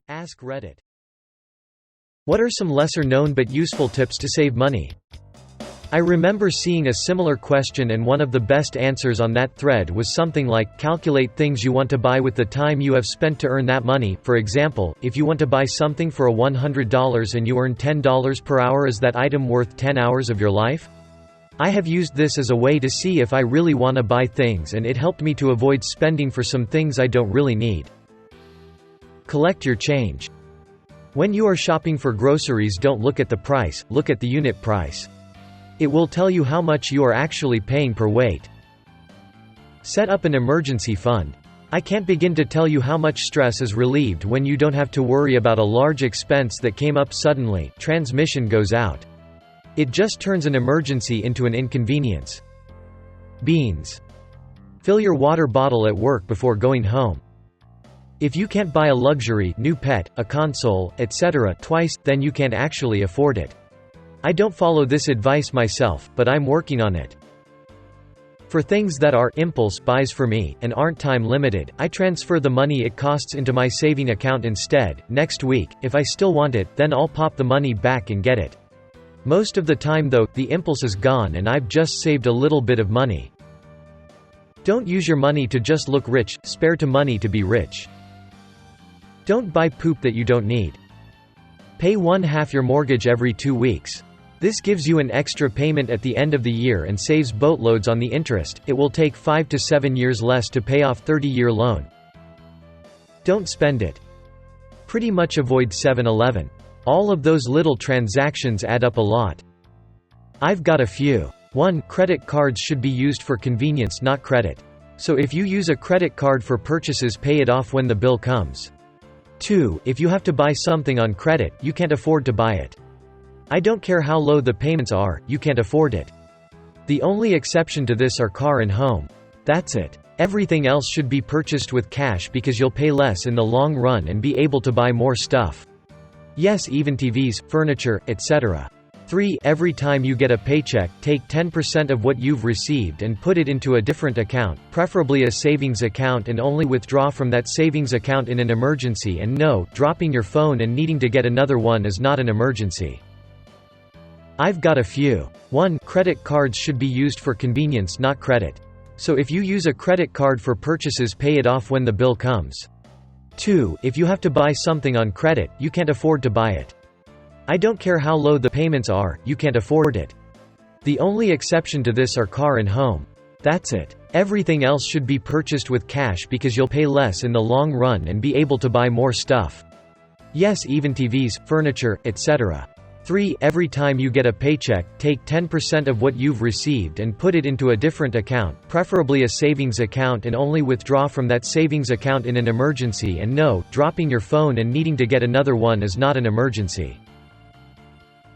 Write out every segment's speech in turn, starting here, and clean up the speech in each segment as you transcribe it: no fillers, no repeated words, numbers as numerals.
Ask Reddit. What are some lesser-known but useful tips to save money? I remember seeing a similar question, and one of the best answers on that thread was something like, calculate things you want to buy with the time you have spent to earn that money. For example, if you want to buy something for $100 and you earn $10 per hour, is that item worth 10 hours of your life? I have used this as a way to see if I really want to buy things, and it helped me to avoid spending for some things I don't really need. Collect your change. When you are shopping for groceries, don't look at the price, look at the unit price. It will tell you how much you are actually paying per weight. Set up an emergency fund. I can't begin to tell you how much stress is relieved when you don't have to worry about a large expense that came up suddenly. Transmission goes out. It just turns an emergency into an inconvenience. Beans. Fill your water bottle at work before going home. If you can't buy a luxury, new pet, a console, etc. twice, then you can't actually afford it. I don't follow this advice myself, but I'm working on it. For things that are impulse buys for me, and aren't time limited, I transfer the money it costs into my saving account instead. Next week, if I still want it, then I'll pop the money back and get it. Most of the time though, the impulse is gone and I've just saved a little bit of money. Don't use your money to just look rich, spare to money to be rich. Don't buy poop that you don't need. Pay 1/2 your mortgage every 2 weeks. This gives you an extra payment at the end of the year and saves boatloads on the interest. It will take 5 to 7 years less to pay off 30-year loan. Don't spend it. Pretty much avoid 7-Eleven. All of those little transactions add up a lot. I've got a few. 1. Credit cards should be used for convenience, not credit. So if you use a credit card for purchases, pay it off when the bill comes. 2. If you have to buy something on credit, you can't afford to buy it. I don't care how low the payments are, you can't afford it. The only exception to this are car and home. That's it. Everything else should be purchased with cash because you'll pay less in the long run and be able to buy more stuff. Yes, even TVs, furniture, etc. 3. Every time you get a paycheck, take 10% of what you've received and put it into a different account, preferably a savings account, and only withdraw from that savings account in an emergency. And no, dropping your phone and needing to get another one is not an emergency. I've got a few. 1. Credit cards should be used for convenience, not credit. So if you use a credit card for purchases, pay it off when the bill comes. 2. If you have to buy something on credit, you can't afford to buy it. I don't care how low the payments are, you can't afford it. The only exception to this are car and home. That's it. Everything else should be purchased with cash because you'll pay less in the long run and be able to buy more stuff. Yes, even TVs, furniture, etc. 3. Every time you get a paycheck, take 10% of what you've received and put it into a different account, preferably a savings account, and only withdraw from that savings account in an emergency. And no, dropping your phone and needing to get another one is not an emergency.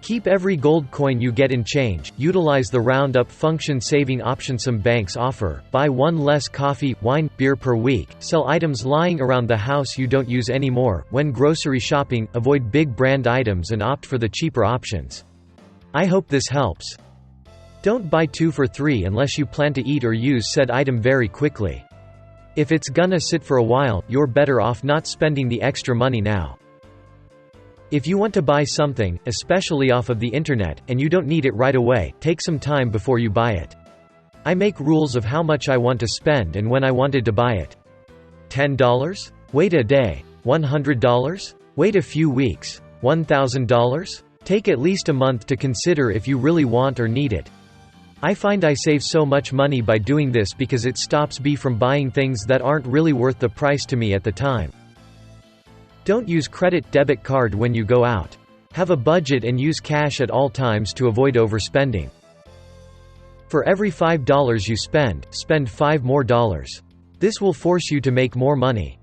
Keep every gold coin you get in change. Utilize the roundup function saving option some banks offer. Buy one less coffee, wine, beer per week. Sell items lying around the house you don't use anymore. When grocery shopping, avoid big brand items and opt for the cheaper options. I hope this helps. Don't buy 2 for $3 unless you plan to eat or use said item very quickly. If it's gonna sit for a while, you're better off not spending the extra money now. If you want to buy something, especially off of the internet, and you don't need it right away, take some time before you buy it. I make rules of how much I want to spend and when I wanted to buy it. $10? Wait a day. $100? Wait a few weeks. $1,000? Take at least a month to consider if you really want or need it. I find I save so much money by doing this because it stops me from buying things that aren't really worth the price to me at the time. Don't use credit debit card when you go out. Have a budget and use cash at all times to avoid overspending. For every $5 you spend, spend $5 more. This will force you to make more money.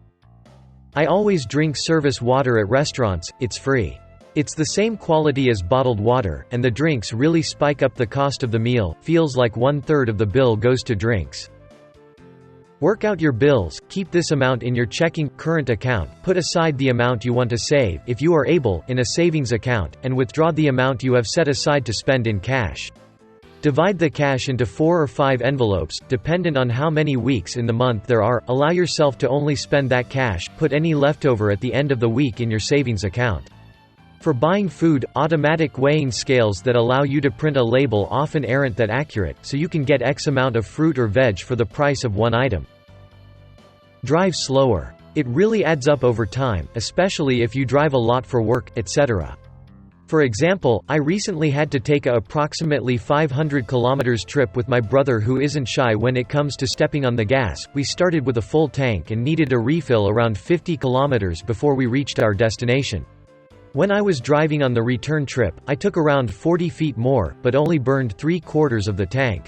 I always drink service water at restaurants, it's free. It's the same quality as bottled water, and the drinks really spike up the cost of the meal. Feels like 1/3 of the bill goes to drinks. Work out your bills, keep this amount in your checking, current account, put aside the amount you want to save, if you are able, in a savings account, and withdraw the amount you have set aside to spend in cash. Divide the cash into 4 or 5 envelopes, dependent on how many weeks in the month there are. Allow yourself to only spend that cash, put any leftover at the end of the week in your savings account. For buying food, automatic weighing scales that allow you to print a label often aren't that accurate, so you can get X amount of fruit or veg for the price of one item. Drive slower. It really adds up over time, especially if you drive a lot for work, etc. For example, I recently had to take a approximately 500 km trip with my brother who isn't shy when it comes to stepping on the gas. We started with a full tank and needed a refill around 50 km before we reached our destination. When I was driving on the return trip, I took around 40 feet more, but only burned 3/4 of the tank.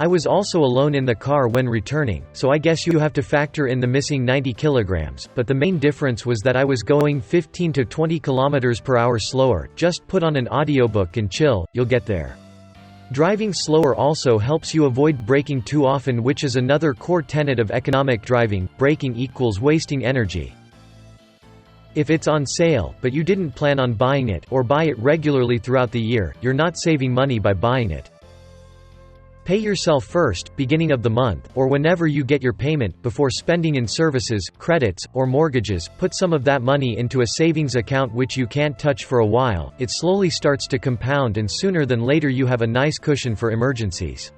I was also alone in the car when returning, so I guess you have to factor in the missing 90 kilograms, but the main difference was that I was going 15 to 20 kilometers per hour slower. Just put on an audiobook and chill, you'll get there. Driving slower also helps you avoid braking too often, which is another core tenet of economic driving. Braking equals wasting energy. If it's on sale, but you didn't plan on buying it, or buy it regularly throughout the year, you're not saving money by buying it. Pay yourself first, beginning of the month, or whenever you get your payment, before spending in services, credits, or mortgages. Put some of that money into a savings account which you can't touch for a while. It slowly starts to compound, and sooner than later you have a nice cushion for emergencies.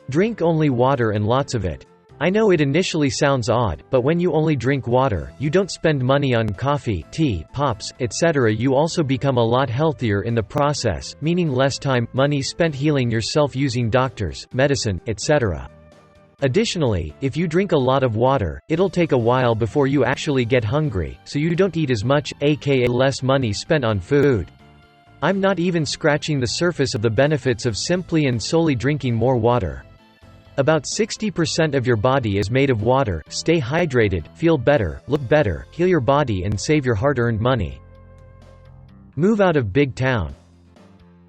Drink only water, and lots of it. I know it initially sounds odd, but when you only drink water, you don't spend money on coffee, tea, pops, etc. You also become a lot healthier in the process, meaning less time, money spent healing yourself using doctors, medicine, etc. Additionally, if you drink a lot of water, it'll take a while before you actually get hungry, so you don't eat as much, aka less money spent on food. I'm not even scratching the surface of the benefits of simply and solely drinking more water. About 60% of your body is made of water. Stay hydrated, feel better, look better, heal your body and save your hard-earned money. Move out of big town.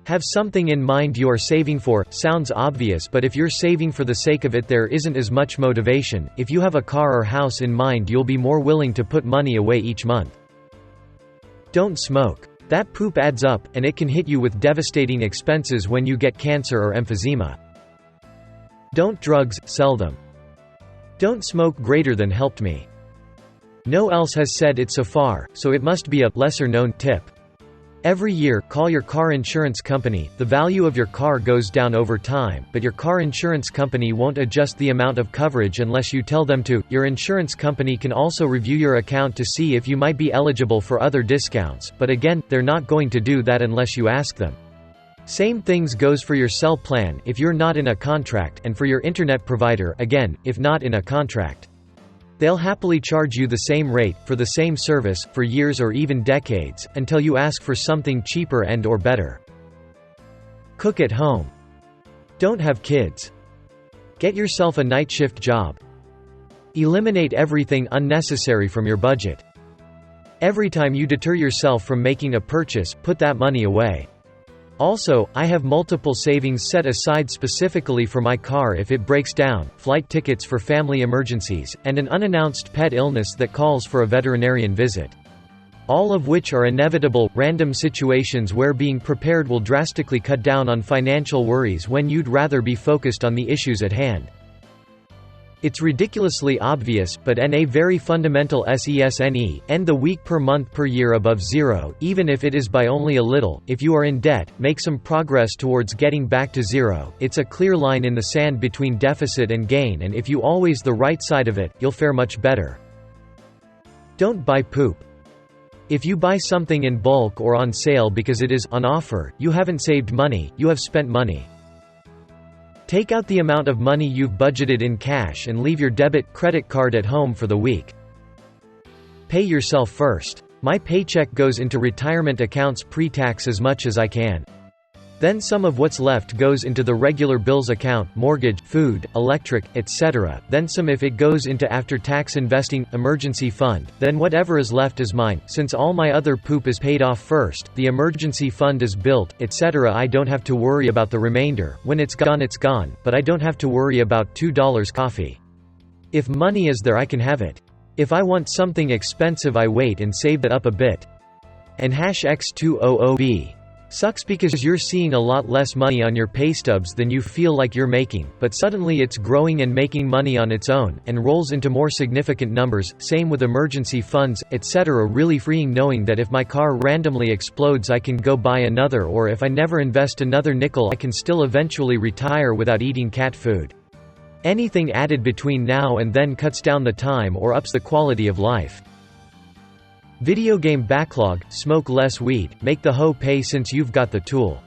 Have something in mind you are saving for. Sounds obvious, but if you're saving for the sake of it, there isn't as much motivation. If you have a car or house in mind, you'll be more willing to put money away each month. Don't smoke. That poop adds up, and it can hit you with devastating expenses when you get cancer or emphysema. Don't drugs, sell them. Don't smoke greater than helped me. No else has said it so far, so it must be a lesser-known tip. Every year, call your car insurance company. The value of your car goes down over time, but your car insurance company won't adjust the amount of coverage unless you tell them to. Your insurance company can also review your account to see if you might be eligible for other discounts, but again, they're not going to do that unless you ask them. Same things goes for your cell plan if you're not in a contract, and for your internet provider, again, if not in a contract. They'll happily charge you the same rate, for the same service, for years or even decades, until you ask for something cheaper and/or better. Cook at home. Don't have kids. Get yourself a night shift job. Eliminate everything unnecessary from your budget. Every time you deter yourself from making a purchase, put that money away. Also, I have multiple savings set aside specifically for my car if it breaks down, flight tickets for family emergencies, and an unannounced pet illness that calls for a veterinarian visit. All of which are inevitable, random situations where being prepared will drastically cut down on financial worries when you'd rather be focused on the issues at hand. It's ridiculously obvious, but a very fundamental SESNE, end the week per month per year above zero, even if it is by only a little. If you are in debt, make some progress towards getting back to zero. It's a clear line in the sand between deficit and gain, and if you always the right side of it, you'll fare much better. Don't buy poop. If you buy something in bulk or on sale because it is on offer, you haven't saved money, you have spent money. Take out the amount of money you've budgeted in cash and leave your debit/credit card at home for the week. Pay yourself first. My paycheck goes into retirement accounts pre-tax as much as I can. Then some of what's left goes into the regular bills account, mortgage, food, electric, etc. Then some if it goes into after-tax investing, emergency fund. Then whatever is left is mine. Since all my other poop is paid off first, the emergency fund is built, etc. I don't have to worry about the remainder. When it's gone, but I don't have to worry about $2 coffee. If money is there, I can have it. If I want something expensive, I wait and save that up a bit. And #X200B. Sucks because you're seeing a lot less money on your paystubs than you feel like you're making, but suddenly it's growing and making money on its own, and rolls into more significant numbers, same with emergency funds, etc. Really freeing knowing that if my car randomly explodes I can go buy another, or if I never invest another nickel I can still eventually retire without eating cat food. Anything added between now and then cuts down the time or ups the quality of life. Video game backlog, smoke less weed, make the hoe pay since you've got the tool.